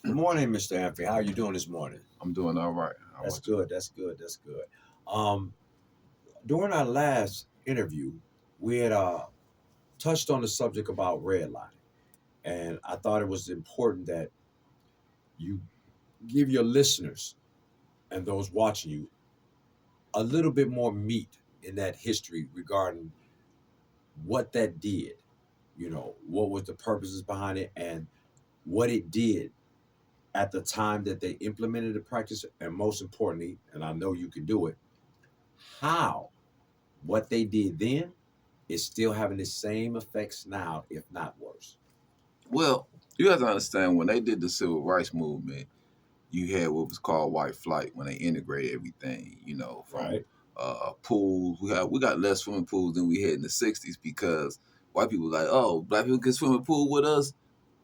Good morning, Mr. Anthony. How are you doing this morning? I'm doing all right. How That's about you? good. That's good. That's good. Um, During our last interview, we had touched on the subject about redlining, and I thought it was important that you give your listeners and those watching you a little bit more meat in that history regarding what that did. You know, what was the purposes behind it, and what it did at the time that they implemented the practice, and most importantly, and I know you can do it, how what they did then is still having the same effects now, if not worse. Well, you have to understand when they did the civil rights movement, you had what was called white flight when they integrated everything. From Right, pools. We got less swimming pools than we had in the '60s because white people were like, oh, black people can swim in a pool with us.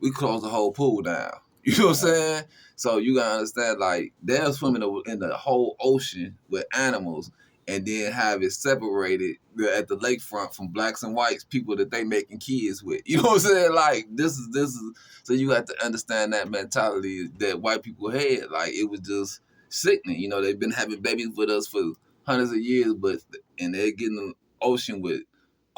We closed the whole pool down. You know what I'm right, saying? So you gotta understand, like they're swimming in the whole ocean with animals, and then have it separated at the lakefront from blacks and whites, people that they making kids with. You know what I'm saying? Like this is. So you have to understand that mentality that white people had. Like it was just sickening. They've been having babies with us for hundreds of years, and they're getting the ocean with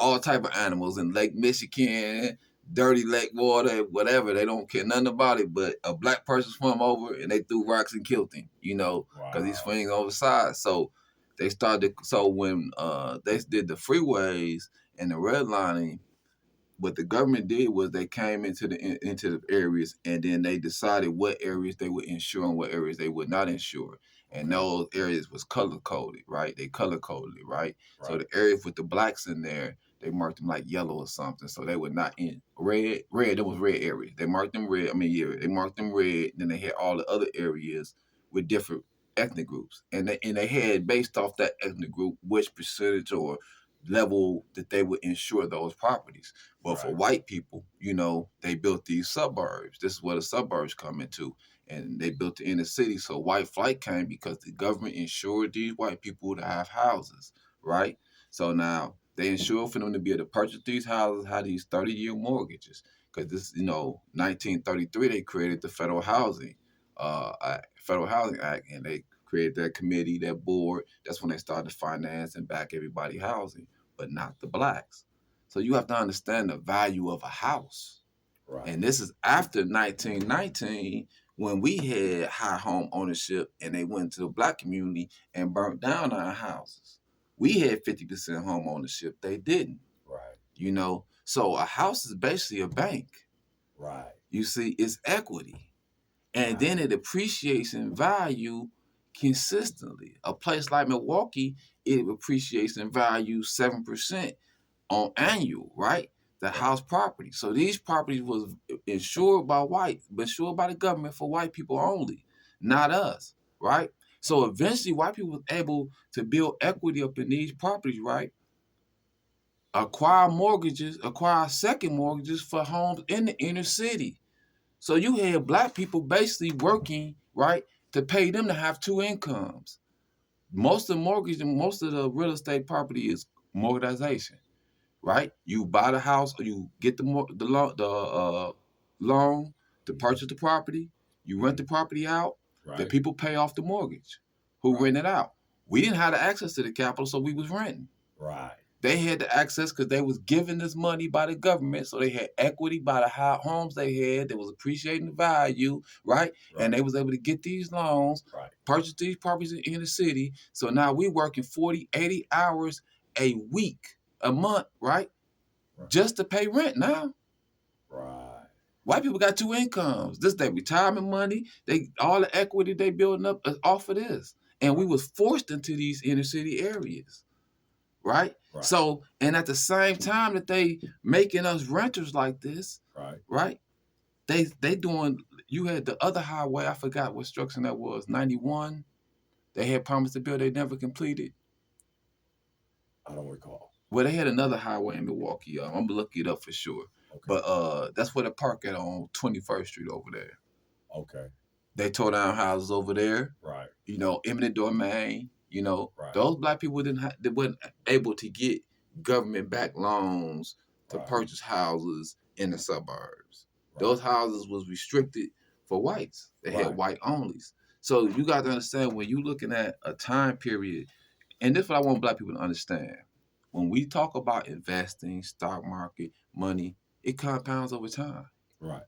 all type of animals in Lake Michigan, dirty lake water, whatever. They don't care nothing about it. But a black person swam over and they threw rocks and killed him. Because he's wow, swinging over the side. So they started. So when they did the freeways and the redlining, what the government did was they came into the areas, and then they decided what areas they would insure and what areas they would not insure. And okay, those areas was color coded, right? They color coded it, right? So right, the areas with the blacks in there, they marked them like yellow or something. So they were not in red. Red, there was red areas. They marked them red. I mean, yeah, they marked them red. Then they had all the other areas with different ethnic groups, and they had based off that ethnic group which percentage or level that they would insure those properties. But for right, white people, they built these suburbs. This is where the suburbs come into. And they built the inner city. So white flight came because the government insured these white people to have houses, right? So now they insure for them to be able to purchase these houses, have these 30-year mortgages. Because this, 1933, they created the Federal Housing Act, and they created that committee, that board. That's when they started to finance and back everybody housing, but not the blacks. So you have to understand the value of a house. right, And this is after 1919 when we had high home ownership and they went to the black community and burnt down our houses. We had 50% home ownership. They didn't, right, So a house is basically a bank. right, You see, it's equity. And right, then it appreciates in value consistently. A place like Milwaukee, it appreciates in value 7% on annual, right? The right, house property. So these properties was insured by white, but insured by the government for white people only, not us, right? So eventually white people was able to build equity up in these properties, right? Acquire second mortgages for homes in the inner city. So you had black people basically working, right, to pay them to have two incomes. Most of the mortgage and most of the real estate property is mortgageization, right? You buy the house or you get the loan to mhm, purchase the property. You rent the property out. The right, people pay off the mortgage. Who right, rent it out? We didn't have the access to the capital, so we was renting. right, They had the access because they was given this money by the government, so they had equity by the homes they had. They was appreciating the value, right? And right, they was able to get these loans, right, purchase these properties in the city. So now we working 40, 80 hours a week, a month, right? right, Just to pay rent now. right, White people got two incomes. This their retirement money. They all the equity they building up is off of this. And we right, was forced into these inner city areas, right? right, So, and at the same time that they making us renters like this, right. right? They doing. You had the other highway. I forgot what structure that was. 91. They had promised to build. They never completed. I don't recall. Well, they had another highway in Milwaukee. I'm gonna look it up for sure. Okay, But that's where the park at on 21st Street over there. okay, They tore down houses over there. right, Eminent domain. right, Those black people they weren't able to get government backed loans to right, purchase houses in the suburbs. right, Those houses was restricted for whites. They had Right. white onlys. So you got to understand when you're looking at a time period, and this is what I want black people to understand. When we talk about investing, stock market, money, it compounds over time, Right.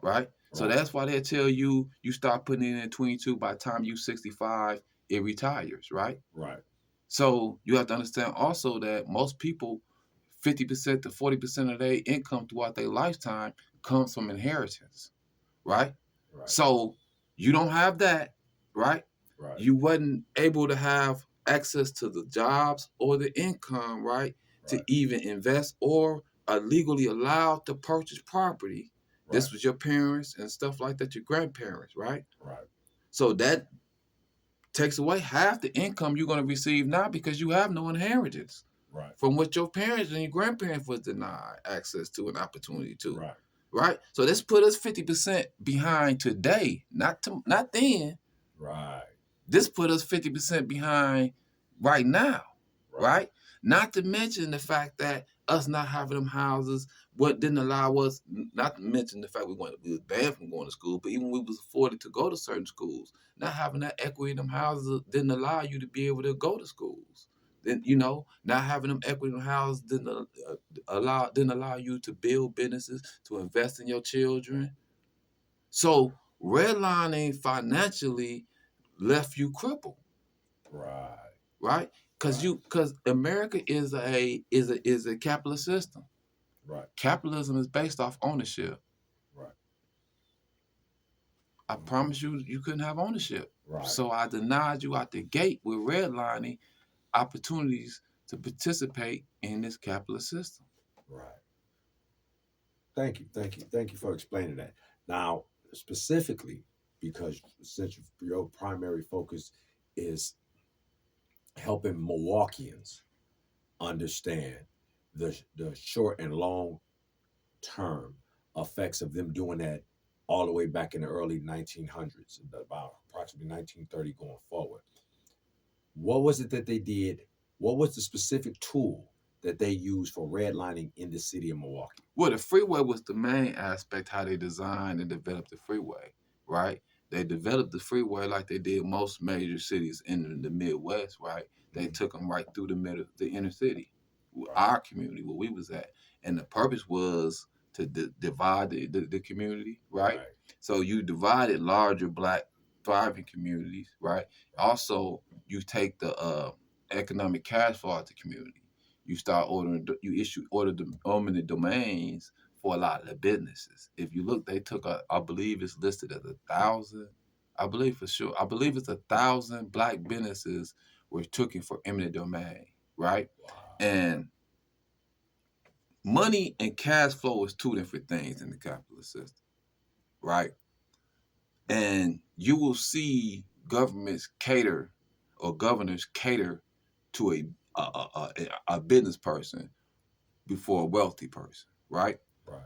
right? So Right. that's why they tell you you start putting in 22 by the time you 65, it retires, right? Right. So you have to understand also that most people, 50% to 40% of their income throughout their lifetime comes from inheritance, right? Right. So you don't have that, right? Right. You wasn't able to have access to the jobs or the income, right? To Right. even invest or are legally allowed to purchase property. Right. This was your parents and stuff like that, your grandparents, right? Right. So that takes away half the income you're going to receive now because you have no inheritance Right. from what your parents and your grandparents was denied access to an opportunity to, Right. right? So let's put us 50% behind today, not then. Right. This put us 50% behind right now, Right. right? Not to mention the fact that us not having them houses, what didn't allow us, not to mention the fact we was banned from going to school, but even we was afforded to go to certain schools, not having that equity in them houses didn't allow you to be able to go to schools. Then not having them equity in them houses didn't allow you to build businesses, to invest in your children. So redlining financially left you crippled, Right. right? Right. Because America is a capitalist system. Right. Capitalism is based off ownership. Right. I Okay. promise you couldn't have ownership. Right. So I denied you out the gate with redlining opportunities to participate in this capitalist system. Right. Thank you. Thank you. Thank you for explaining that. Now, specifically, because since your primary focus is helping Milwaukeeans understand the short and long term effects of them doing that all the way back in the early 1900s, about approximately 1930 going forward. What was it that they did? What was the specific tool that they used for redlining in the city of Milwaukee? Well, the freeway was the main aspect how they designed and developed the freeway, right? They developed the freeway like they did most major cities in the Midwest, right? They Mhm. took them right through the inner city, Right. our community where we was at, and the purpose was to divide the community, right? Right. So you divided larger black thriving communities, right? Right. Also, you take the economic cash flow out the community. You start order the eminent domains for a lot of the businesses. If you look, they took I believe it's listed as 1,000. I believe for sure. I believe it's 1,000 black businesses were taken for eminent domain, right? Wow. And money and cash flow is two different things in the capitalist system, right? And you will see governments cater or governors cater to a business person before a wealthy person, right? Right.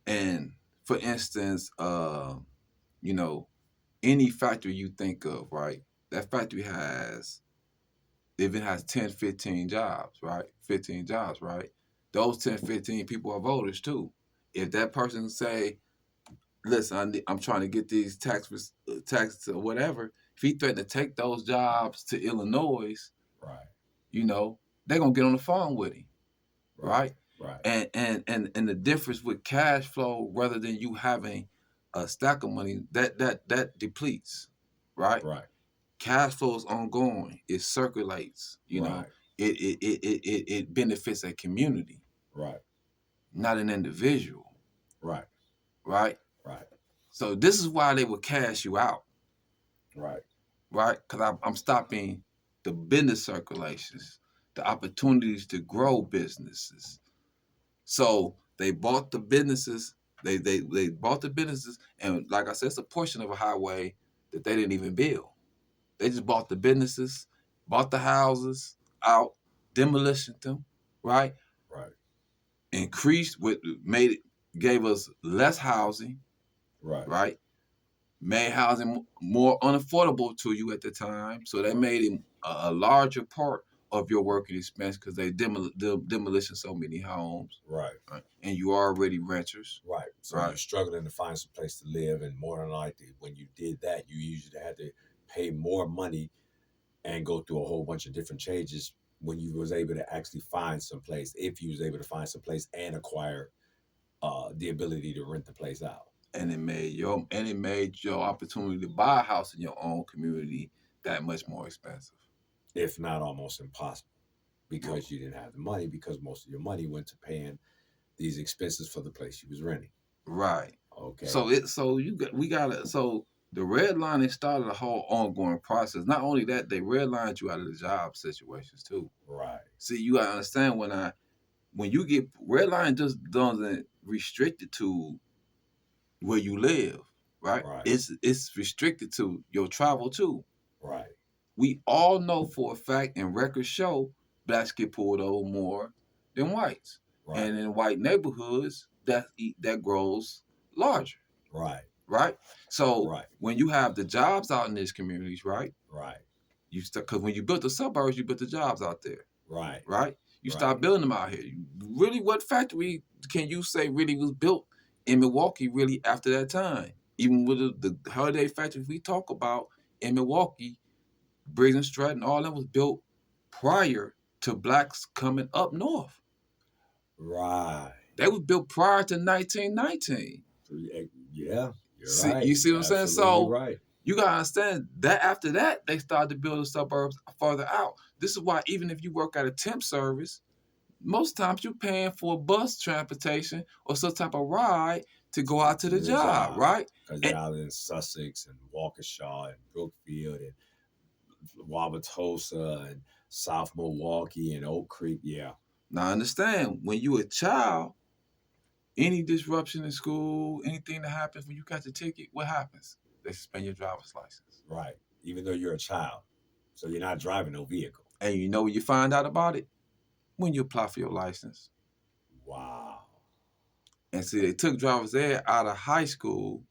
And for instance, you know, any factory you think of, right? That factory has, if it has 10, 15 jobs, right? 15 jobs, right? Those 10, 15 people are voters too. If that person say, listen, I'm trying to get these taxes or whatever, if he threatened to take those jobs to Illinois, Right. they're gonna get on the phone with him, Right. right? Right. And the difference with cash flow, rather than you having a stack of money, that depletes, right? Right. Cash flow is ongoing. It circulates. Right. It benefits a community, Right. not an individual, Right. right? Right. So this is why they will cash you out, Right. right? Because I'm stopping the business circulations, the opportunities to grow businesses. So they bought the businesses. They bought the businesses, and like I said, it's a portion of a highway that they didn't even build. They just bought the businesses, bought the houses out, demolished them, right? Right. Increased with made it gave us less housing, Right. right? Made housing more unaffordable to you at the time, so they Right. made it a larger part of your working expense because they demolition so many homes, Right. right? And you are already renters, Right. So right? you're struggling to find some place to live, and more than likely, when you did that, you usually had to pay more money and go through a whole bunch of different changes when you was able to actually find some place. If you was able to find some place and acquire the ability to rent the place out, And it made your opportunity to buy a house in your own community that much more expensive. if not almost impossible, Well, because you didn't have the money, because most of your money went to paying these expenses for the place you was renting. right. Okay. So the redlining started a whole ongoing process. Not only that, they redlined you out of the job situations too. Right. See, you gotta understand when you get redline just doesn't restrict it to where you live, right? Right. It's restricted to your travel too. Right. We all know for a fact, and records show, blacks get pulled over more than whites, Right. and in white neighborhoods, that grows larger, Right. right? So Right. when you have the jobs out in these communities, right? Right. Because when you built the suburbs, you built the jobs out there, Right. right? You Right. start building them out here. Really, what factory can you say really was built in Milwaukee really after that time? Even with the holiday factories we talk about in Milwaukee, Briggs and Stratton, all that was built prior to blacks coming up north. Right. They was built prior to 1919. Yeah, you're See, right. you see what You're I'm saying? absolutely So right. you gotta understand that after that, they started to build the suburbs further out. This is why even if you work at a temp service, most times you're paying for bus transportation or some type of ride to To go get out to to the the job, job, right? because And you're out in Sussex and Waukesha and Brookfield and Wauwatosa and South Milwaukee and Oak Creek. Yeah. now understand when you a child, any disruption in school, anything that happens when you catch a ticket, what happens? They suspend your driver's license. Right. Even though you're a child, so you're not driving no vehicle. And you know when you find out about it? When you apply for your license. Wow. And see, they took driver's ed out of high school.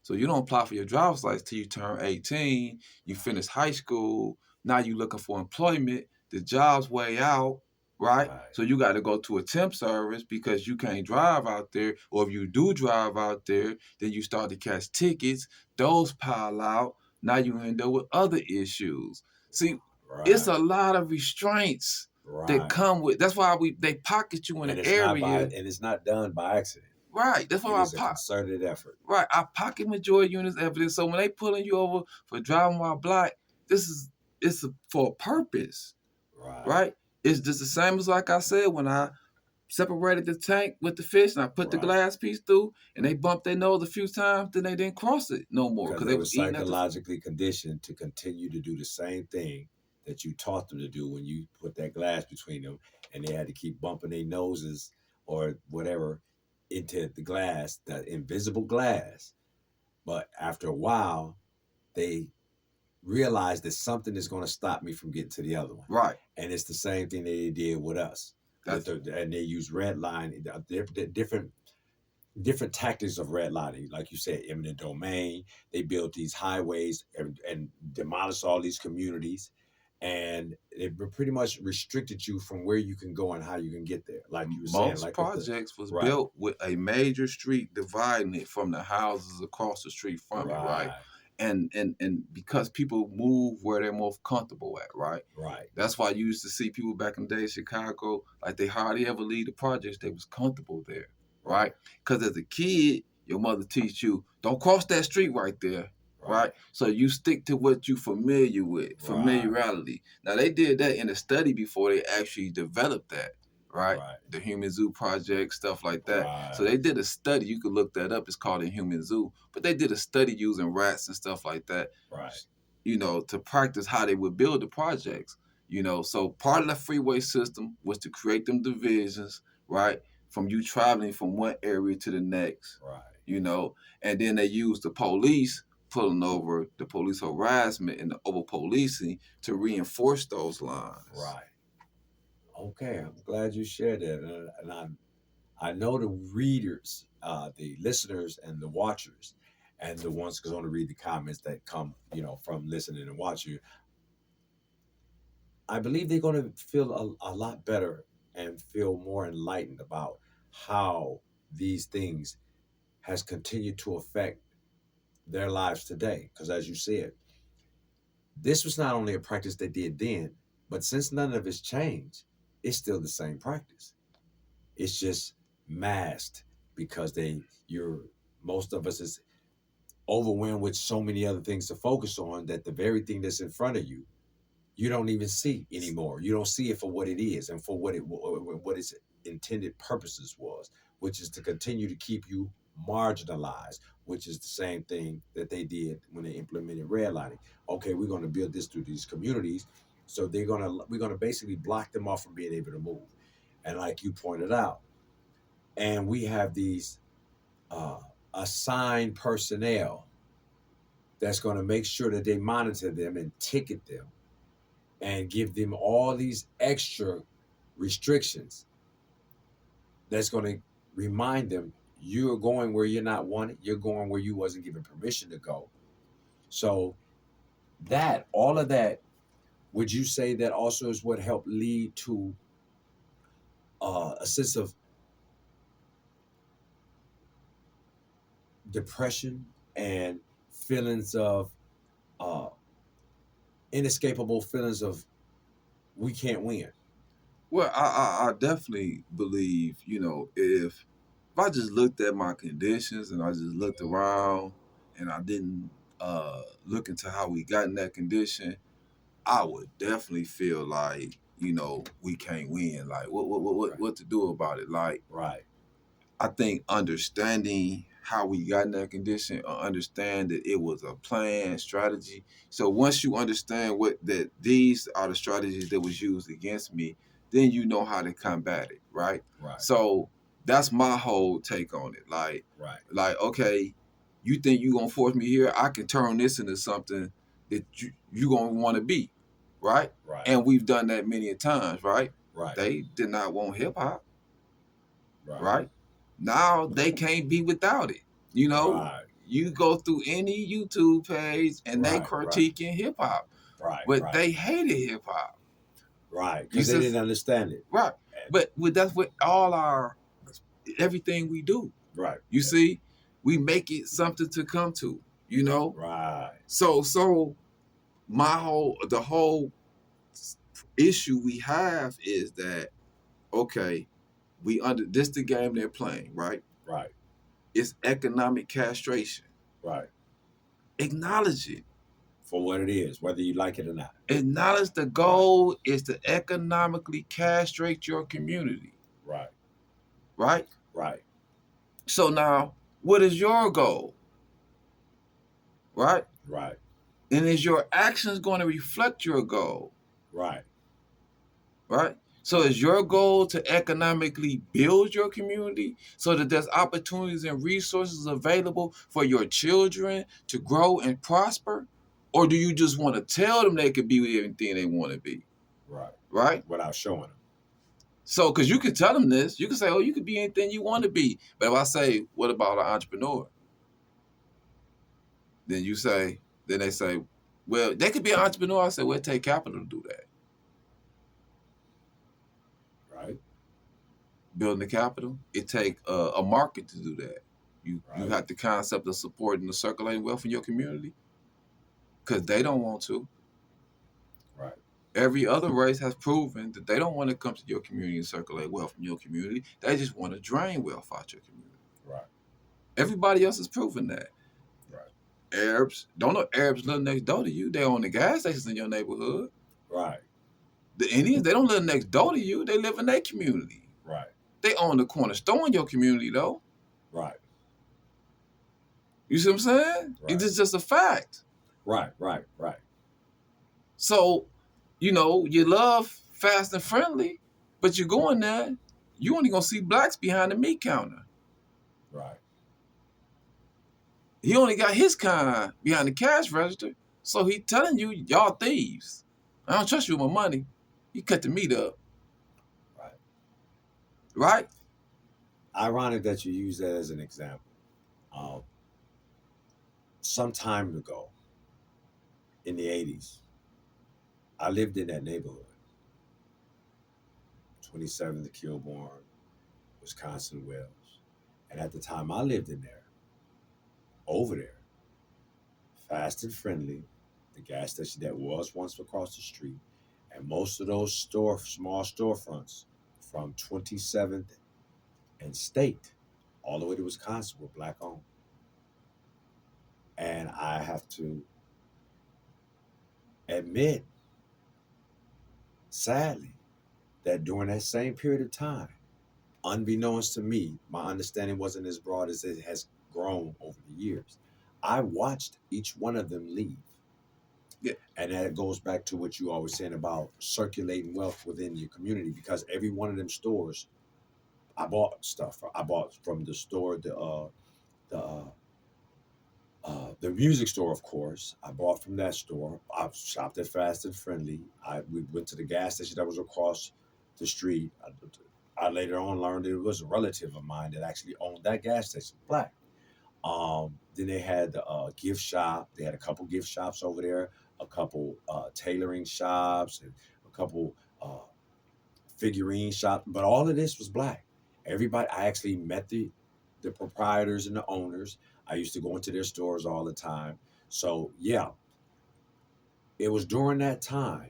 So you don't apply for your driver's license till you turn 18. You Right. finish high school. Now you looking for employment. The job's way out, right? Right. So you got to go to a temp service because you can't drive out there. Or if you do drive out there, then you start to catch tickets. Those pile out. Now you end up with other issues. See, it's Right. a lot of restraints that Right. come with. That's why they pocket you in And an it's not by area. and it's not done by accident. Right. That's It why is a concerted effort. right. Our pocket majority units evidence. So when they pulling you over for driving while black, this is for a purpose, Right. right? It's just the same as like I said when I separated the tank with the fish and I put the Right. glass piece through and they bumped their nose a few times, then they didn't cross it no more Because because they they were was eating at the. psychologically conditioned to continue to do the same thing that you taught them to do when you put that glass between them, and they had to keep bumping their noses or whatever into the glass, the invisible glass. But after a while, they realized that something is going to stop me from getting to the other one. Right. And it's the same thing they did with us. That's And they use red line, different tactics of redlining, like you said, eminent domain. They built these highways and demolished all these communities, and it pretty much restricted you from where you can go and how you can get there. Like you were saying, most like with the projects was right, built with a major street dividing it from the houses across the street from it, right? right, And because people move where they're most comfortable at, right? right, That's why you used to see people back in the day in Chicago, like they hardly ever leave the projects. They was comfortable there, right, right? Because as a kid, your mother teach you don't cross that street right there, right? right, So you stick to what you familiar with, right, familiarity. Now they did that in a study before they actually developed that, right? right, The Human Zoo Project, stuff like that. So right, they did a study. You could look that up. It's called a Human Zoo. But they did a study using rats and stuff like that, right, to practice how they would build the projects. So part of the freeway system was to create them divisions, right? From you traveling from one area to the next, right, and then they used the police pulling over the police harassment and the over policing to reinforce those lines. right. Okay, I'm glad you shared that, and I know the readers, the listeners, and the watchers, and the ones who's going to read the comments that come, from listening and watching, I believe they're going to feel a lot better and feel more enlightened about how these things has continued to affect their lives today. Because as you said, this was not only a practice they did then, but since none of it's changed, it's still the same practice. It's just masked because you're most of us is overwhelmed with so many other things to focus on that the very thing that's in front of you, you don't even see anymore. You don't see it for what it is and for what its intended purposes was, which is to continue to keep you marginalized, which is the same thing that they did when they implemented redlining. Okay, we're going to build this through these communities, so we're gonna basically block them off from being able to move. And like you pointed out, and we have these uh, assigned personnel that's going to make sure that they monitor them and ticket them and give them all these extra restrictions that's going to remind them you're going where you're not wanted, you're going where you wasn't given permission to go. So that all of that, would you say that also is what helped lead to a sense of depression and feelings of uh, inescapable feelings of we can't win? Well, I definitely believe, if I just looked at my conditions and I just looked around and I didn't look into how we got in that condition, I would definitely feel like, we can't win. Like Right. what to do about it? Like Right. I think understanding how we got in that condition or understand that it was a plan, strategy. So once you understand what that these are the strategies that was used against me, then you know how to combat it, right? Right. So that's my whole take on it. Right. Like okay, you think you gonna force me here? I can turn this into something that you gonna want to be, right? Right. And we've done that many a times, right? Right. They did not want hip hop, Right. right? Now they can't be without it. You know, Right. you go through any YouTube page and they Right. Right. critiquing hip hop, Right. but Right. they hated hip hop. Right. You Because they says didn't understand it. right, And- but that's what all our everything we do. Right. You see, we make it something to come to. You know, Right. so the whole issue we have is that okay, we under this the game they're playing, right? Right. It's economic castration. Right. Acknowledge it. For what it is, whether you like it or not. Acknowledge the Right. goal is to economically castrate your community, Right. right? Right. So now, what is your goal, right? Right. And is your actions going to reflect your goal, Right. right? So is your goal to economically build your community so that there's opportunities and resources available for your children to grow and prosper? Or do you just want to tell them they could be anything they want to be, Right. right? Without showing them. So, because you can tell them this, you can say, "Oh, you could be anything you want to be." But if I say, "What about an entrepreneur?" Then they say, "Well, they could be an entrepreneur." I say, "Well, it take capital to do that. Right. Building the capital, it take a market to do that. You Right. have the concept of supporting the circulating wealth in your community because they don't want to. Right. Every other race has proven that they don't want to come to your community and circulate wealth in your community. They just want to drain wealth out your community. Right. Everybody else has proven that. Right. Arabs, don't know Arabs live next door to you. They own the gas stations in your neighborhood. Right. The Indians, they don't live next door to you. They live in their community. Right. They own the corner store in your community, though. Right. You see what I'm saying? Right. It's just a fact. Right. Right. Right. So, you love fast and friendly, but you go in there, you only gonna see blacks behind the meat counter. Right. He only got his kind behind the cash register. So he telling you, y'all thieves. I don't trust you with my money. He cut the meat up. Right. Right? Ironic that you use that as an example. Um, some time ago, in the '80s, I lived in that neighborhood, 27th Kilbourne, Wisconsin Wells. And at the time I lived in there, over there, fast and friendly, the gas station that was once across the street, and most of those small storefronts from 27th and State all the way to Wisconsin were black owned. And I have to admit, sadly, that during that same period of time, unbeknownst to me, my understanding wasn't as broad as it has grown over the years. I watched each one of them leave. Yeah. And that goes back to what you always saying about circulating wealth within your community, because every one of them stores, I bought stuff. I bought from the store, the the music store, of course. I bought from that store. I shopped at Fast and Friendly. We went to the gas station that was across the street. I later on learned it was a relative of mine that actually owned that gas station, black. Then they had the gift shop. They had a couple gift shops over there, a couple tailoring shops, and a couple figurine shops. But all of this was black. Everybody, I actually met the proprietors and the owners. I used to go into their stores all the time. So yeah, it was during that time,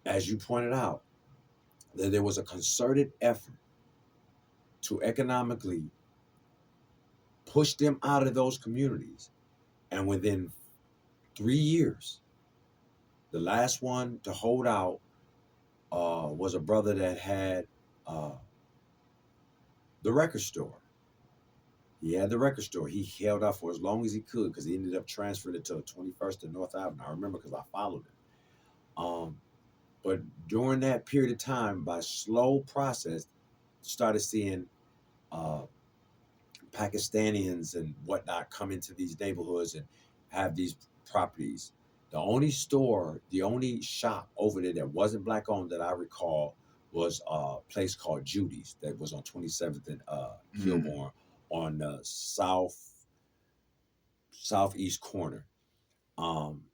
as you pointed out, that there was a concerted effort to economically push them out of those communities. And within 3 years, the last one to hold out was a brother that had uh, the record store. He had the record store. He held out for as long as he could because he ended up transferring it to 21st and North Avenue. I remember because I followed it. But during that period of time, by slow process, started seeing uh, Pakistanians and whatnot come into these neighborhoods and have these properties. The only store, the only shop over there that wasn't black owned that I recall was a place called Judy's that was on 27th and Mm. Kilbourne on the southeast corner. Um,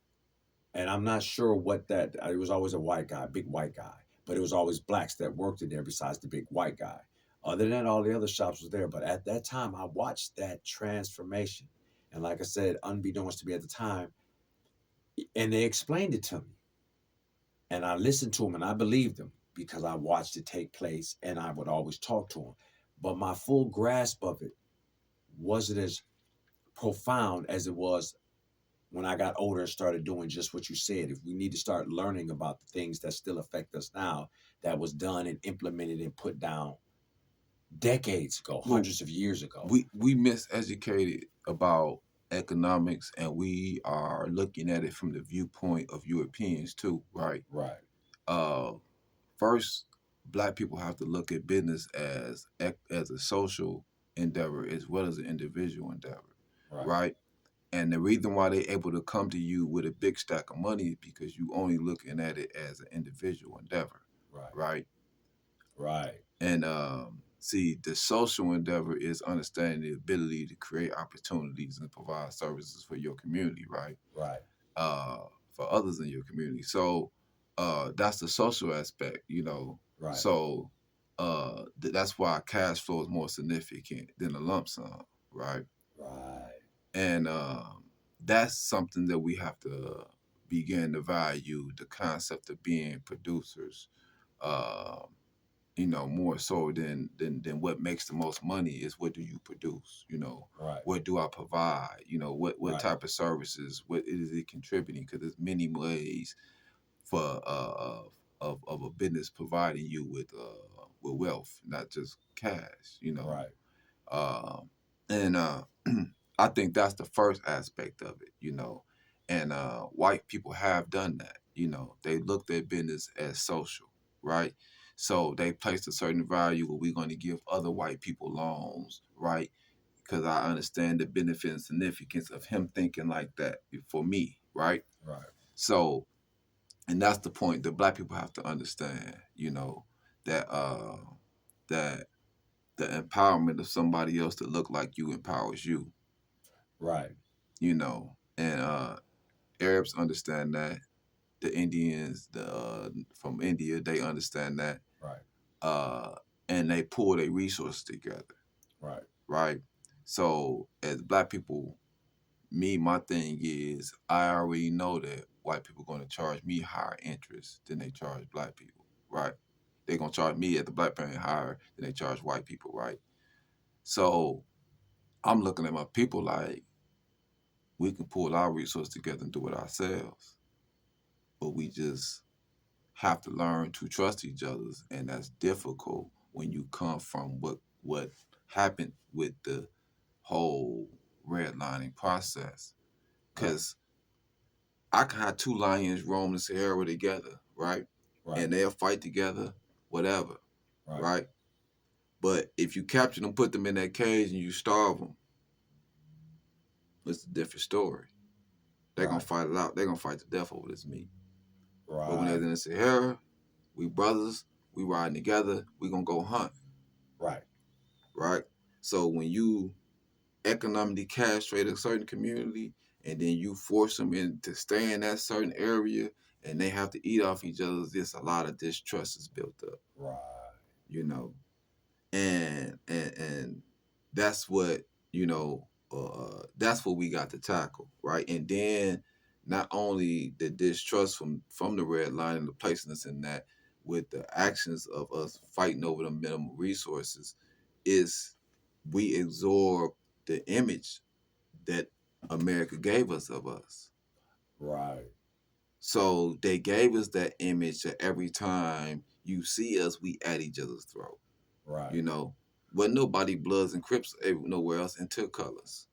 and I'm not sure what that. It was always a white guy, big white guy, but it was always blacks that worked in there besides the big white guy. Other than that, all the other shops was there. But at that time, I watched that transformation, and like I said, unbeknownst to me at the time, and they explained it to me, and I listened to them, and I believed them because I watched it take place, and I would always talk to them. But my full grasp of it wasn't as profound as it was when I got older and started doing just what you said. If we need to start learning about the things that still affect us now, that was done and implemented and put down decades ago, Well, hundreds of years ago. we miseducated about economics, and we are looking at it from the viewpoint of Europeans too, right? Right, Uh, First, black people have to look at business as a social endeavor as well as an individual endeavor, right, right? And the reason why they're able to come to you with a big stack of money is because you only looking at it as an individual endeavor, right, right? right, And see, the social endeavor is understanding the ability to create opportunities and provide services for your community, right? right, Uh, for others in your community. So that's the social aspect, you know. right, So that's why cash flow is more significant than a lump sum, right? right, And that's something that we have to begin to value the concept of being producers. Um, you know, more so than what makes the most money is what do you produce, you know, right, what do I provide, you know, what right, type of services, what is it contributing, because there's many ways for of a business providing you with wealth, not just cash, you know. right, um and I think that's the first aspect of it, you know. And white people have done that, you know. They looked at business as social, right? So they placed a certain value where we're going to give other white people loans, right? Because I understand the benefit and significance of him thinking like that for me, right? right, So, and that's the point that black people have to understand, you know, that that the empowerment of somebody else to look like you empowers you, right, you know. And Arabs understand that. The Indians, from India, they understand that. Right. uh, and they pull their resources together, Right. right? So as black people, my thing is I already know that white people going to charge me higher interest than they charge black people, right? They're going to charge me at the black parent higher than they charge white people, right? So I'm looking at my people like we can pull our resources together and do it ourselves, but we just have to learn to trust each other, and that's difficult when you come from what happened with the whole redlining process. Right. Because I can have two lions roam the Sahara together, right? Right. And they'll fight together, whatever, Right. right? But if you capture them, put them in that cage, and you starve them, it's a different story. They're gonna Right. fight it out. They're gonna fight to death over this meat. But when they're Right. in the Sahara, we brothers, we riding together. We gonna go hunt, Right. right? So when you economically castrate a certain community, and then you force them in to stay in that certain area, and they have to eat off each other, there's a lot of distrust is built up, Right. you know, and that's what that's what we got to tackle, right? And then not only the distrust from the red line and the placing us in that, with the actions of us fighting over the minimum resources, is we absorb the image that America gave us of us. Right. So they gave us that image that every time you see us, we at each other's throat. Right. You know, wasn't nobody Bloods and Crips nowhere else until Colors.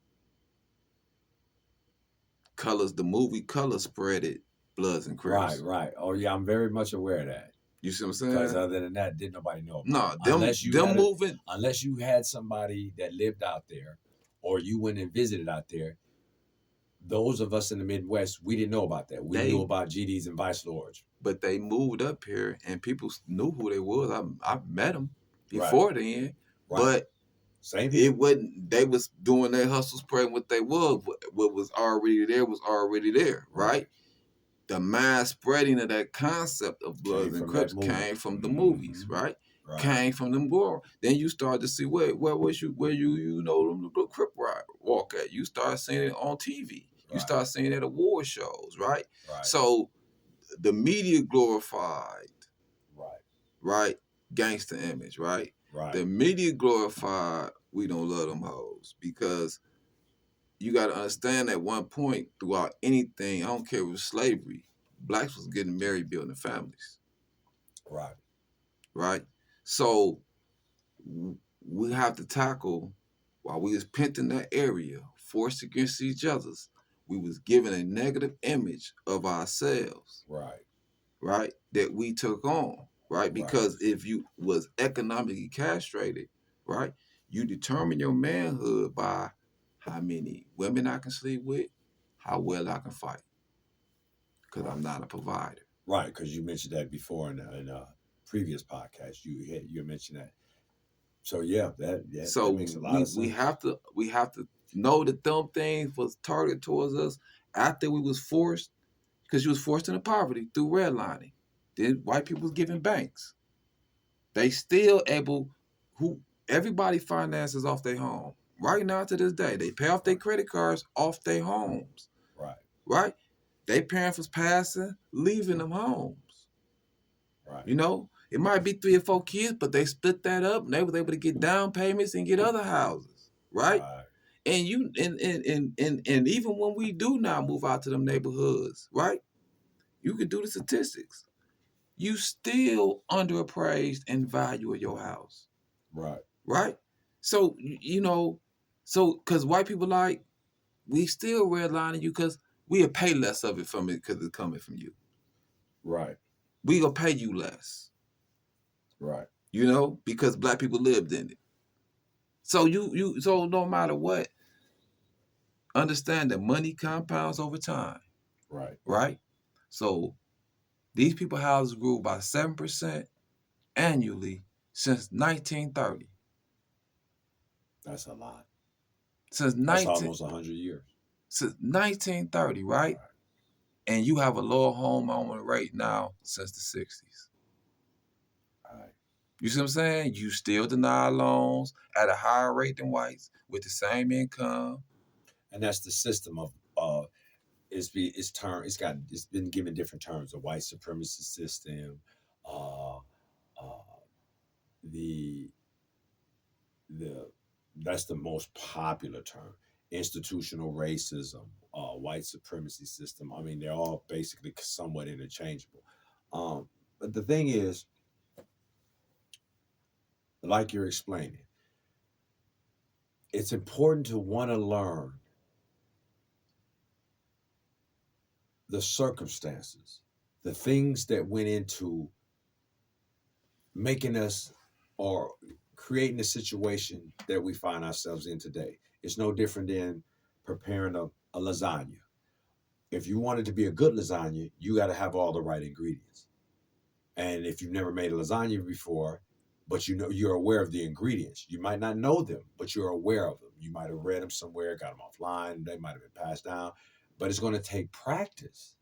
Colors, the movie Colors spread it, Bloods and Right. Crips. Right. Oh yeah, I'm very much aware of that. You see what I'm Because saying? other than that, didn't nobody know about No, it them them moving. unless you had somebody that lived out there, or you went and visited out there. Those of us in the Midwest, we didn't know about that. We knew They about GDs and Vice Lords. but they moved up here and people knew who they was. I met them Right. before then, Right. but Same it here. wasn't. They was doing their hustle, spreading what they was. What was already there was already there, Right. right? The mass spreading of that concept of Came Bloods and from that Crips movie. came from the movies, Mm-hmm. right? Right. Came from them girl. Then you start to see where you know them the Crip ride walk at. You start seeing it on TV. You Right. start seeing it at award shows, right? Right. So the media glorified, Right. right, gangster image, right? Right. The media glorified we don't love them hoes, because you got to understand at one point throughout anything, I don't care if it was slavery, blacks was getting married, building families, Right. right? So we have to tackle, while we was pent in that area, forced against each other's, we was given a negative image of ourselves, Right. right? That we took on, right? Right. Because if you was economically castrated, right, you determine your manhood by how many women I can sleep with, how well I can fight, because I'm Right. not a provider. Right. Because you mentioned that before in a previous podcast. You mentioned that. So yeah, that So makes a lot of sense. we have to know that them things was targeted towards us after we was forced, because you was forced into poverty through redlining. Then white people was giving banks. They still able, who everybody finances off their home. Right now to this day, they pay off their Right. credit cards off their homes. Right. Right? They parents was passing, leaving them homes. Right. You know, it might be 3 or 4 kids, but they split that up and they was able to get down payments and get other houses. Right? Right. And you and even when we do now move out to them neighborhoods, right? You can do the statistics. You still underappraised in value of your house. Right. Right? So so because white people like, we still redlining you because we'll pay less of it from it because it's coming from you. Right. We gonna pay you less, Right. because black people lived in it. So so no matter what, understand that money compounds over time, Right. right? So these people houses grew by 7% annually since 1930. That's a lot. Since That's 19 almost 100 years. since 1930, right? Right. And you have a lower home owner rate now since the 60s. Right. You see what I'm saying? You still deny loans at a higher rate than whites with the same income. And that's the system of it's been given different terms: the white supremacy system, uh, uh, the the that's the most popular term. Institutional racism, white supremacy system. I mean, they're all basically somewhat interchangeable. But the thing is, like you're explaining, it's important to want to learn the circumstances, the things that went into making us or creating the situation that we find ourselves in today. It's no different than preparing a lasagna. If you want it to be a good lasagna, you got to have all the right ingredients. And if you've never made a lasagna before, but you know you're aware of the ingredients, you might not know them, but you're aware of them. You might have read them somewhere, got them offline, they might have been passed down, but it's going to take practice.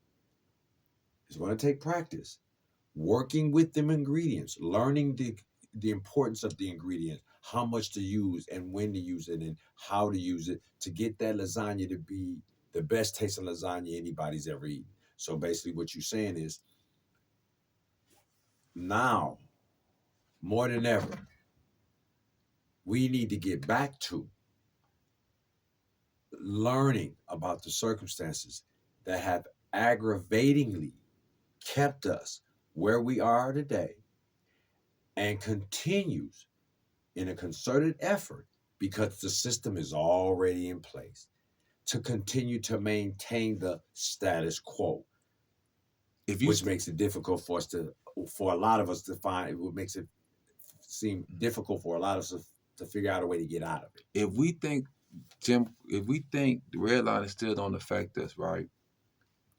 It's going to take practice working with them ingredients, learning the importance of the ingredients, how much to use and when to use it and how to use it to get that lasagna to be the best tasting lasagna anybody's ever eaten. So basically what you're saying is now more than ever, we need to get back to learning about the circumstances that have aggravatingly kept us where we are today and continues in a concerted effort because the system is already in place to continue to maintain the status quo, If you which makes it difficult for a lot of us to find, what makes it seem difficult for a lot of us to figure out a way to get out of it. if we think if we think the red line is still don't affect us, right?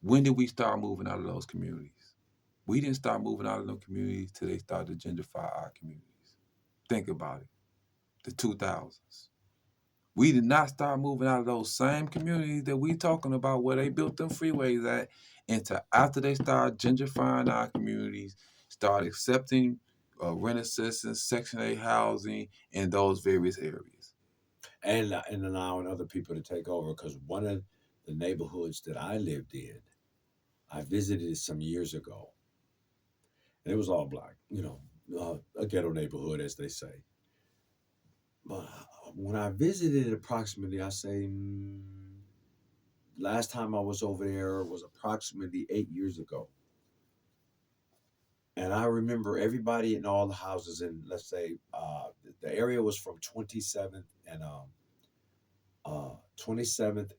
When did we start moving out of those communities? We didn't start moving out of those communities till they started to gentrify our communities. Think about it. The 2000s. We did not start moving out of those same communities that we talking about where they built them freeways at until after they started gentrifying our communities, start accepting rent assistance, Section 8 housing in those various areas. And allowing other people to take over. Because one of the neighborhoods that I lived in, I visited some years ago, and it was all black, a ghetto neighborhood, as they say. But when I visited approximately, I say, last time I was over there was approximately 8 years ago. And I remember everybody in all the houses in, let's say, the area was from 27th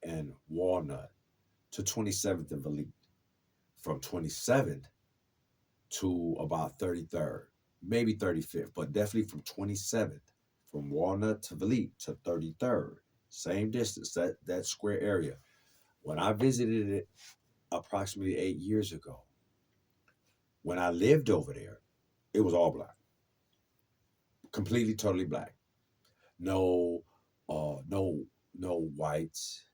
and Walnut to 27th and Valete. From 27th to about 33rd, maybe 35th, but definitely from 27th, from Walnut to Valete to 33rd, same distance, that square area. When I visited it approximately 8 years ago, when I lived over there, it was all black, completely, totally black. No, no, no whites.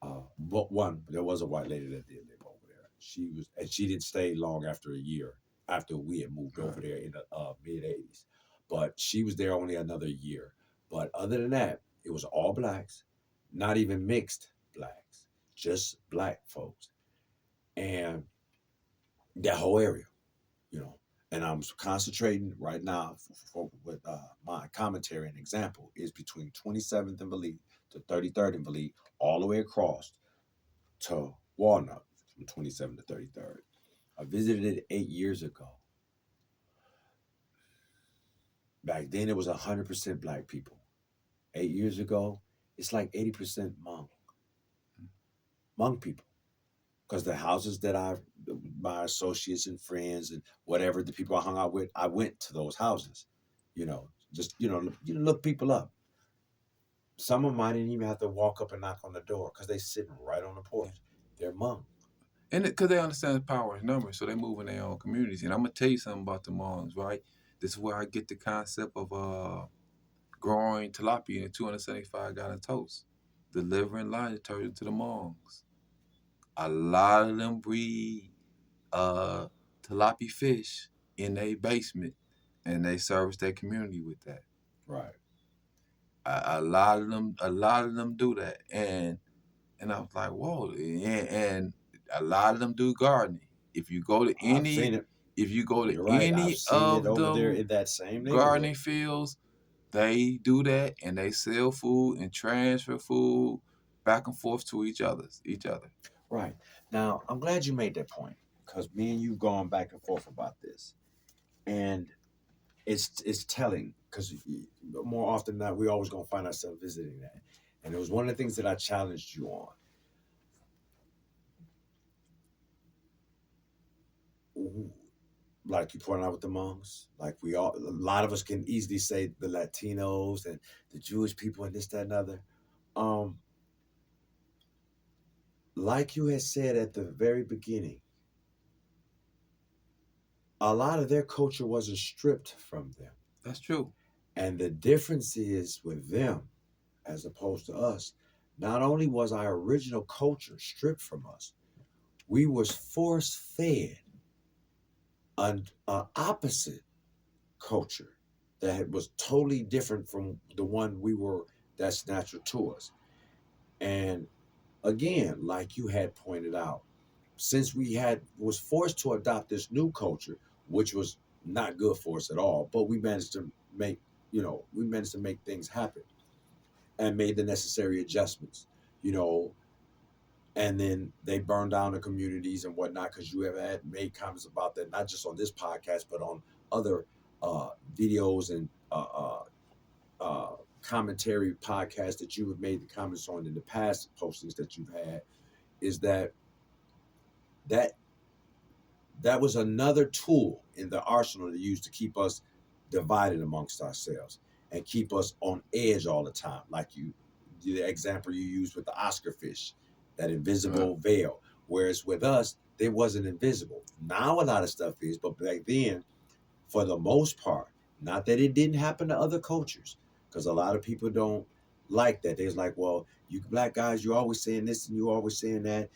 But there was a white lady that did live over there. She didn't stay long after a year after we had moved over there in the mid 80s. But she was there only another year. But other than that, it was all blacks, not even mixed blacks, just black folks. And that whole area, you know. And I'm concentrating right now with my commentary and example is between 27th and Valete to 33rd and Valete, all the way across to Walnut from 27th to 33rd. I visited it 8 years ago. Back then, it was 100% black people. 8 years ago, it's like 80% Hmong people. Because the houses that my associates and friends and whatever, the people I hung out with, I went to those houses. Just, look people up. Some of them I didn't even have to walk up and knock on the door because they sitting right on the porch. They're Hmong. And because they understand the power of numbers, so they move in their own communities. And I'm gonna tell you something about the Hmongs, right? This is where I get the concept of growing tilapia in a 275-gallon toast, delivering line detergent to the Hmongs. A lot of them breed uh, tilapia fish in their basement and they service their community with that. Right. A lot of them do that, and I was like, whoa, and a lot of them do gardening. If you go to I've any, seen it. if you go to You're right. I've any seen it of over there them in that same neighborhood. gardening fields, they do that, and they sell food and transfer food back and forth to each other. Right. Now, I'm glad you made that point because me and you've gone back and forth about this. And it's telling because more often than not, we always going to find ourselves visiting that. And it was one of the things that I challenged you on. Like you pointed out with the Hmongs, like we all, a lot of us can easily say the Latinos and the Jewish people and this, that, and other. Um, like you had said at the very beginning, a lot of their culture wasn't stripped from them. That's true. And the difference is with them, as opposed to us, not only was our original culture stripped from us, we was force fed an opposite culture that was totally different from the one we were that's natural to us. And again, like you had pointed out, since we had was forced to adopt this new culture, which was not good for us at all, but we managed to make, we managed to make things happen and made the necessary adjustments, you know, and then they burned down the communities and whatnot because you have had made comments about that, not just on this podcast, but on other videos and commentary podcasts that you have made the comments on in the past postings that you've had, is that that was another tool in the arsenal to use to keep us divided amongst ourselves and keep us on edge all the time. Like the example you used with the Oscar fish, that invisible veil. Whereas with us, it wasn't invisible. Now a lot of stuff is, but back then, for the most part, not that it didn't happen to other cultures, because a lot of people don't like that. They're like, well, you black guys, you're always saying this and you're always saying that.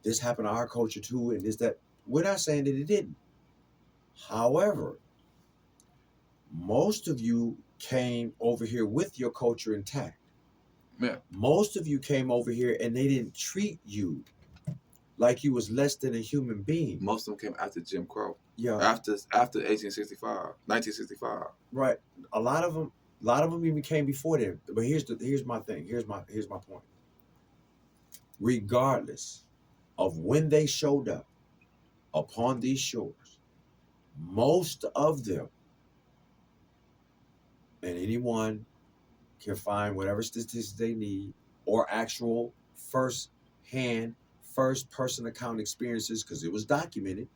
This happened to our culture too, and this, that. We're not saying that it didn't. However, most of you came over here with your culture intact. Yeah. Most of you came over here and they didn't treat you like you was less than a human being. Most of them came after Jim Crow. Yeah. After 1965. Right. A lot of them even came before then. But here's my thing. Here's my point. Regardless of when they showed up upon these shores, most of them, and anyone can find whatever statistics they need or actual first person account experiences, because it was documented,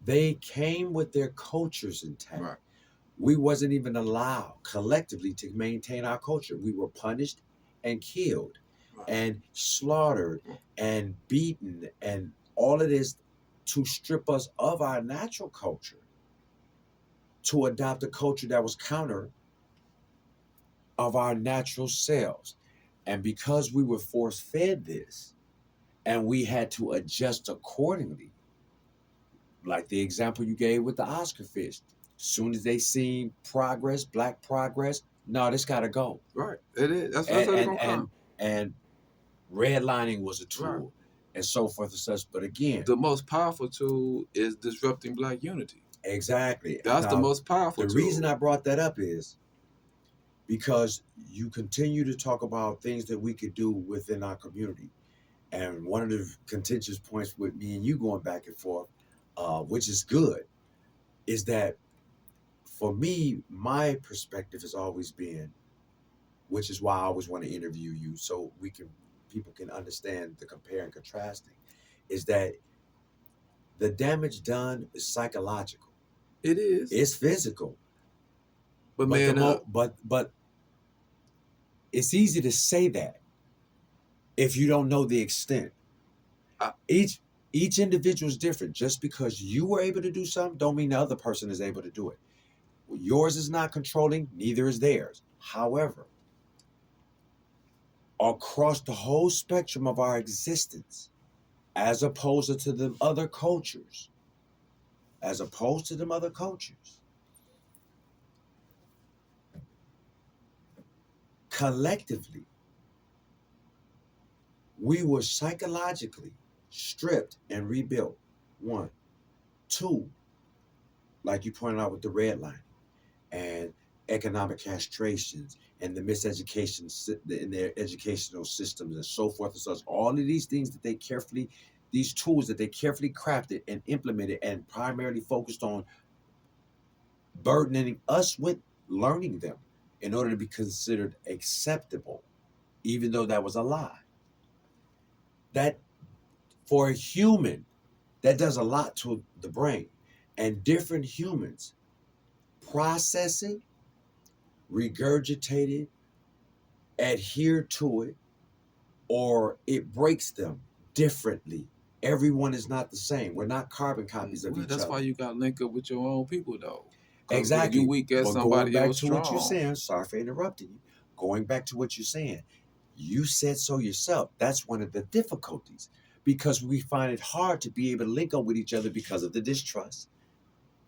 they came with their cultures intact. Right. We wasn't even allowed collectively to maintain our culture. We were punished and killed and slaughtered and beaten and all of this to strip us of our natural culture, to adopt a culture that was counter of our natural selves. And because we were force fed this and we had to adjust accordingly, like the example you gave with the Oscar fish, soon as they seen progress, black progress, no, this gotta go. Right. It is. That's how they're gonna come. And redlining was a tool, right, and so forth and such. But again, the most powerful tool is disrupting black unity. Exactly. That's the most powerful tool. The reason I brought that up is because you continue to talk about things that we could do within our community. And one of the contentious points with me and you going back and forth, which is good, is that for me, my perspective has always been, which is why I always want to interview you so people can understand the compare and contrasting, is that the damage done is psychological. It is. It's physical. But man, but it's easy to say that if you don't know the extent. Each individual is different. Just because you were able to do something don't mean the other person is able to do it. Yours is not controlling, neither is theirs. However, across the whole spectrum of our existence, as opposed to the other cultures, collectively, we were psychologically stripped and rebuilt. One. Two, like you pointed out with the redlining and economic castrations and the miseducation in their educational systems and so forth and such. All of these things that they carefully, these tools that they carefully crafted and implemented and primarily focused on burdening us with learning them in order to be considered acceptable, even though that was a lie. That for a human, that does a lot to the brain. And different humans process it, regurgitate it, adhere to it, or it breaks them differently. Everyone is not the same. We're not carbon copies of Well, each that's why other. you got to link up with your own people, though. Because when you Exactly. weak at But going somebody back else to what you're strong. saying, sorry for interrupting you. Going back to what you're saying, you said so yourself. That's one of the difficulties because we find it hard to be able to link up with each other because of the distrust.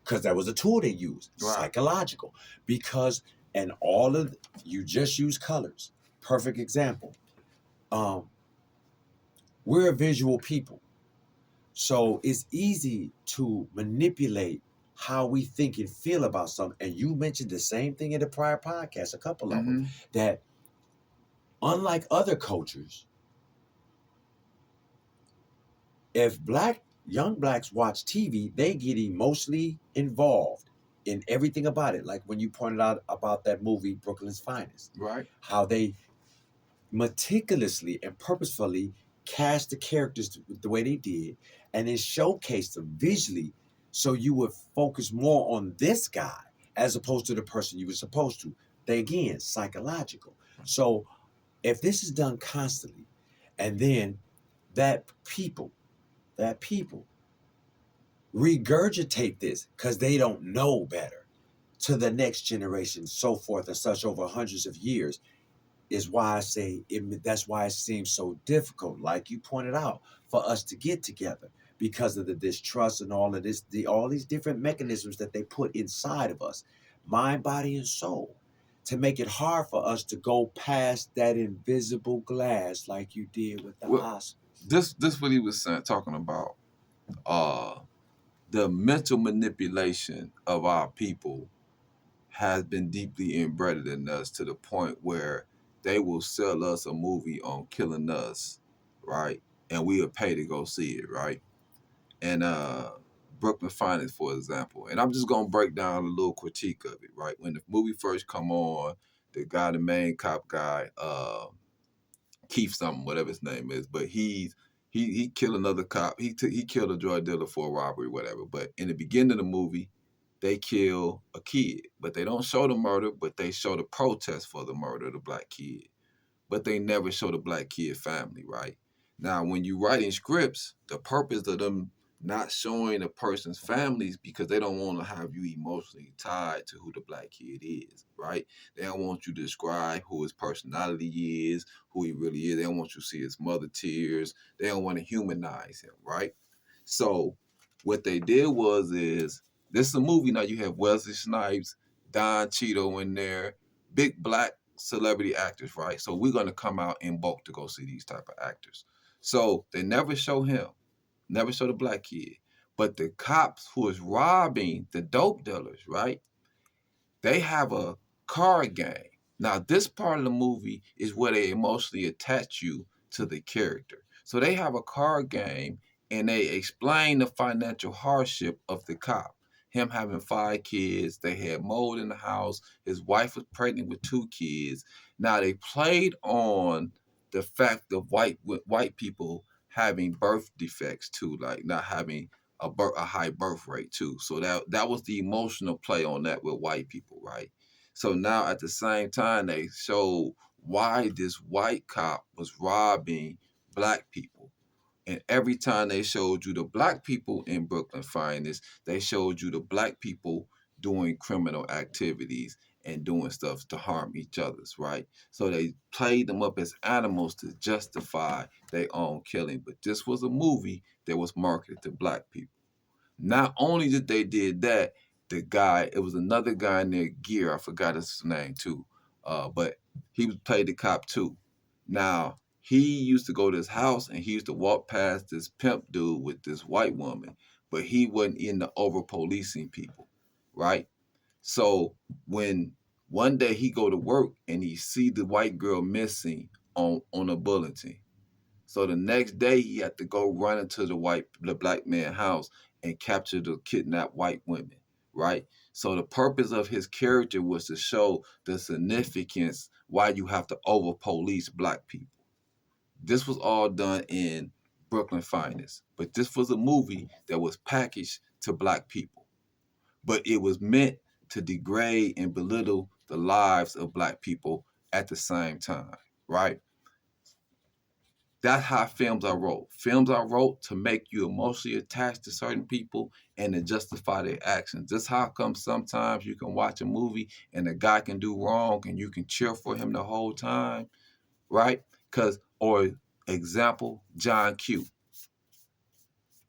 Because that was a tool they used, Right. psychological. Because, and all of, you just use colors. Perfect example. Um, we're a visual people. So it's easy to manipulate how we think and feel about something. And you mentioned the same thing in the prior podcast, a couple of them, Mm-hmm. that unlike other cultures, if young blacks watch TV, they get emotionally involved in everything about it. Like when you pointed out about that movie, Brooklyn's Finest, Right. how they meticulously and purposefully cast the characters the way they did and then showcased them visually so you would focus more on this guy as opposed to the person you were supposed to. They again, psychological. So if this is done constantly and then that people, that people regurgitate this because they don't know better to the next generation, so forth and such over hundreds of years, is why I say that's why it seems so difficult, like you pointed out, for us to get together because of the distrust and all of this, all these different mechanisms that they put inside of us, mind, body, and soul, to make it hard for us to go past that invisible glass like you did with the Well, Oscars. this what he was saying, talking about. Uh, the mental manipulation of our people has been deeply embedded in us to the point where they will sell us a movie on killing us, right? And we'll pay to go see it, right? And Brooklyn Finance, for example. And I'm just gonna break down a little critique of it, right? When the movie first come on, the guy, the main cop guy, Keith something, whatever his name is, but he killed another cop. He killed a drug dealer for a robbery, whatever. But in the beginning of the movie, they kill a kid, but they don't show the murder, but they show the protest for the murder of the black kid. But they never show the black kid family, right? Now, when you writing scripts, the purpose of them not showing a person's families because they don't want to have you emotionally tied to who the black kid is, right? They don't want you to describe who his personality is, who he really is. They don't want you to see his mother tears. They don't want to humanize him, right? So what they did is this is a movie now. You have Wesley Snipes, Don Cheadle in there, big black celebrity actors, right? So we're gonna come out in bulk to go see these type of actors. So they never show him, never show the black kid, but the cops who is robbing the dope dealers, right? They have a card game. Now, this part of the movie is where they emotionally attach you to the character. So they have a card game and they explain the financial hardship of the cop. Him having 5 kids, they had mold in the house. His wife was pregnant with 2 kids. Now they played on the fact of white people having birth defects too, like not having a high birth rate too. So that was the emotional play on that with white people, right? So now at the same time they showed why this white cop was robbing black people. And every time they showed you the black people in Brooklyn Finest, they showed you the black people doing criminal activities and doing stuff to harm each other's, right? So they played them up as animals to justify their own killing. But this was a movie that was marketed to black people. Not only did they did that, the guy, it was another guy in their gear, I forgot his name too. But He was played the cop too. Now he used to go to his house and he used to walk past this pimp dude with this white woman, but he wasn't into over policing people, right? So when one day he go to work and he see the white girl missing on a bulletin, so the next day he had to go run into the black man house and capture the kidnapped white women, right? So the purpose of his character was to show the significance why you have to over police black people. This was all done in Brooklyn Finest, but this was a movie that was packaged to black people, but it was meant to degrade and belittle the lives of black people at the same time, right? That's how films are wrote. Films are wrote to make you emotionally attached to certain people and to justify their actions. This how come sometimes you can watch a movie and a guy can do wrong and you can cheer for him the whole time, right? Cause or example, John Q.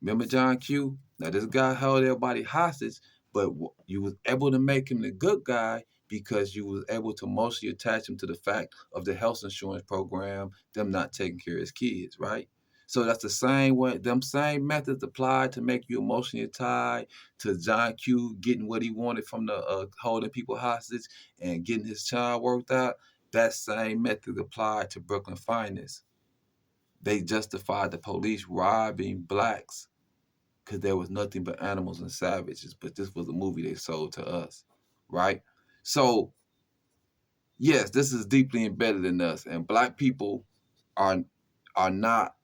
Remember John Q? Now this guy held everybody hostage, but you was able to make him the good guy because you was able to mostly attach him to the fact of the health insurance program, them not taking care of his kids, right? So that's the same way, them same methods applied to make you emotionally tied to John Q getting what he wanted from the holding people hostage and getting his child worked out. That same method applied to Brooklyn Finest. They justified the police robbing blacks because there was nothing but animals and savages. But this was a movie they sold to us, right? So yes, this is deeply embedded in us, and black people are are not.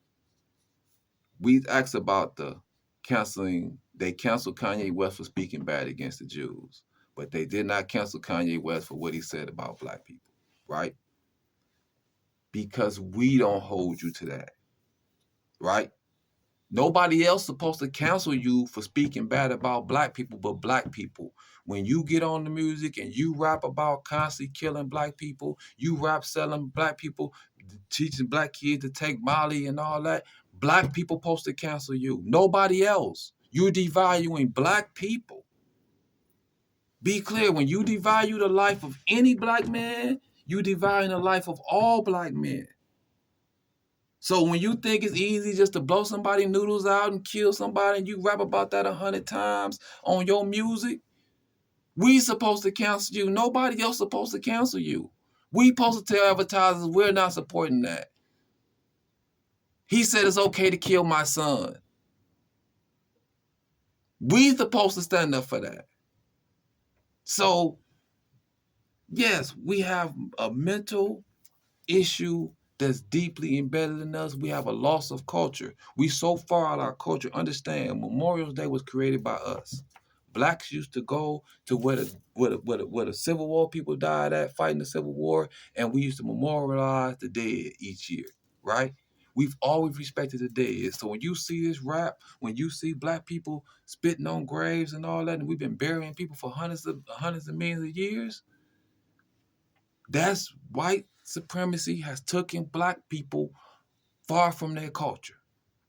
We asked about the canceling. They canceled Kanye West for speaking bad against the Jews, but they did not cancel Kanye West for what he said about black people, right? Because we don't hold you to that, right? Nobody else supposed to cancel you for speaking bad about black people but black people. When you get on the music and you rap about constantly killing black people, you rap selling black people, teaching black kids to take Molly and all that, black people supposed to cancel you. Nobody else. You're devaluing black people. Be clear, when you devalue the life of any black man, you devalue the life of all black men. So when you think it's easy just to blow somebody noodles out and kill somebody and you rap about that 100 times on your music, we supposed to cancel you. Nobody else supposed to cancel you. We supposed to tell advertisers we're not supporting that. He said it's okay to kill my son. We supposed to stand up for that. So yes, we have a mental issue that's deeply embedded in us. We have a loss of culture. We so far out of our culture. Understand, Memorial Day was created by us. Blacks used to go to where the Civil War people died at, fighting the Civil War, and we used to memorialize the dead each year, right? We've always respected the dead. So when you see this rap, when you see black people spitting on graves and all that, and we've been burying people for hundreds of millions of years, that's white supremacy has taken black people far from their culture.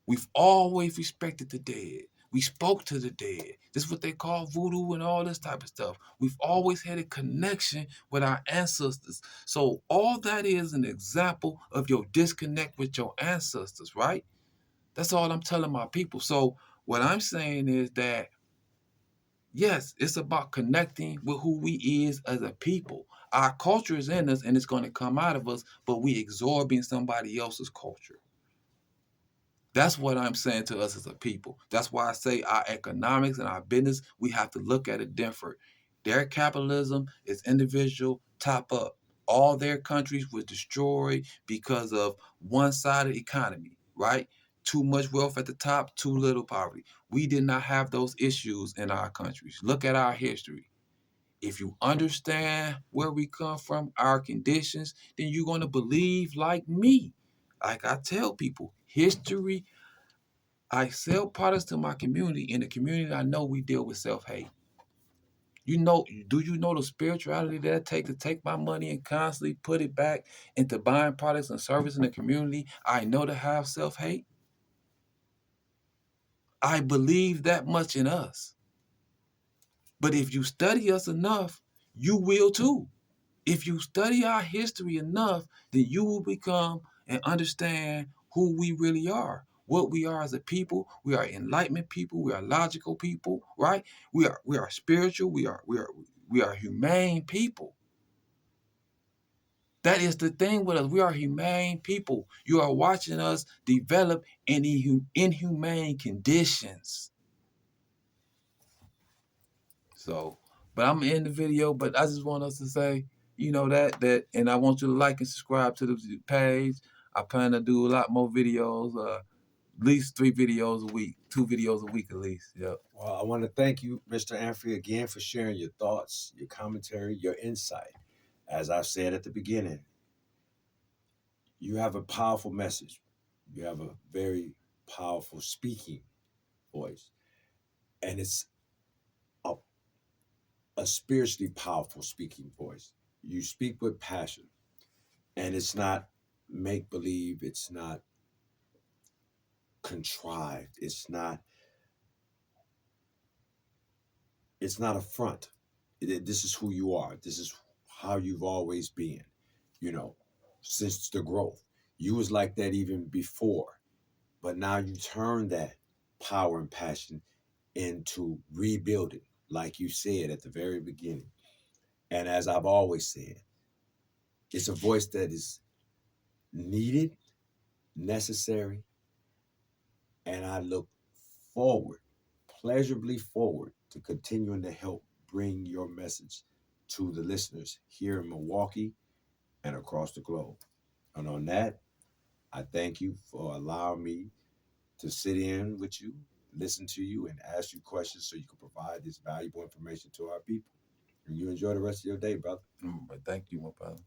We've always respected the dead. We spoke to the dead. This is what they call voodoo and all this type of stuff. We've always had a connection with our ancestors. So all that is an example of your disconnect with your ancestors, right? That's all I'm telling my people. So what I'm saying is that yes, it's about connecting with who we is as a people. Our culture is in us and it's going to come out of us, but we absorbing somebody else's culture. That's what I'm saying to us as a people. That's why I say our economics and our business, we have to look at it different. Their capitalism is individual, top up. All their countries were destroyed because of one-sided economy, right? Too much wealth at the top, too little poverty. We did not have those issues in our countries. Look at our history. If you understand where we come from, our conditions, then you're going to believe like me. Like I tell people, history, I sell products to my community. In the community, I know we deal with self-hate. Do you know the spirituality that it take to take my money and constantly put it back into buying products and service in the community? I know to have self-hate. I believe that much in us. But if you study us enough, you will too. If you study our history enough, then you will become and understand who we really are, what we are as a people. We are enlightenment people. We are logical people, right? We are spiritual. We are humane people. That is the thing with us. We are humane people. You are watching us develop in inhumane conditions. So, but I'm in the video, but I just want us to say, and I want you to like and subscribe to the page. I plan to do a lot more videos, at least 3 videos a week, 2 videos a week at least. Yep. Well, I want to thank you, Mr. Amfrey, again for sharing your thoughts, your commentary, your insight. As I said at the beginning, you have a powerful message. You have a very powerful speaking voice, and it's a, a spiritually powerful speaking voice. You speak with passion, and it's not make believe, it's not contrived, it's not a front. This is who you are. This is how you've always been, you know, since the growth. You was like that even before, but now you turn that power and passion into rebuilding, like you said at the very beginning. And as I've always said, it's a voice that is needed, necessary, and I look forward, pleasurably forward, to continuing to help bring your message to the listeners here in Milwaukee and across the globe. And on that, I thank you for allowing me to sit in with you, listen to you, and ask you questions so you can provide this valuable information to our people. And you enjoy the rest of your day, brother. But thank you, my brother.